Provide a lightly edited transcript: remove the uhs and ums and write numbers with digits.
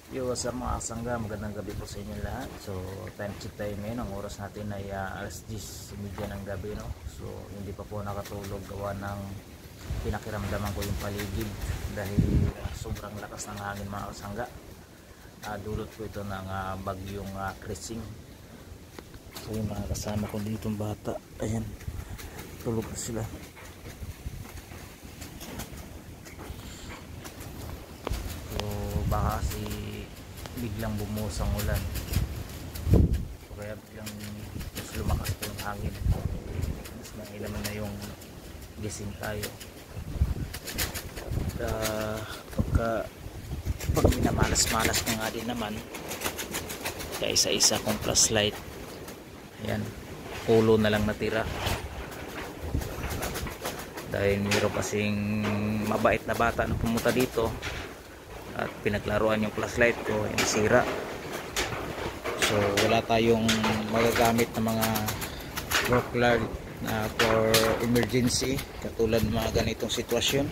Yo, sa mga kasangga, magandang gabi po sa inyo lahat. So, time check tayo ngayon. Ang oras natin ay alas 10:30 ng gabi, no? So, hindi pa po nakatulog gawa ng pinakiramdaman ko yung paligid dahil sobrang lakas ng hangin mga kasangga. Dulot po ito ng bagyong Krising. So, yung mga kasama ko dito bata, ayan, tulog na sila. So, baka kasi biglang bumuhos ang ulan, so kaya biglang mas lumakas po yung hangin, mas nailaman na yung gising tayo. Pag minamalas-malas na nga din naman, kaya isa-isa kong flashlight, ayan, ulo na lang natira dahil mayroon kasing mabait na bata na pumunta dito at pinaglaruan yung flashlight ko, nasira. So wala tayong magagamit na mga work light na for emergency katulad ng mga ganitong sitwasyon.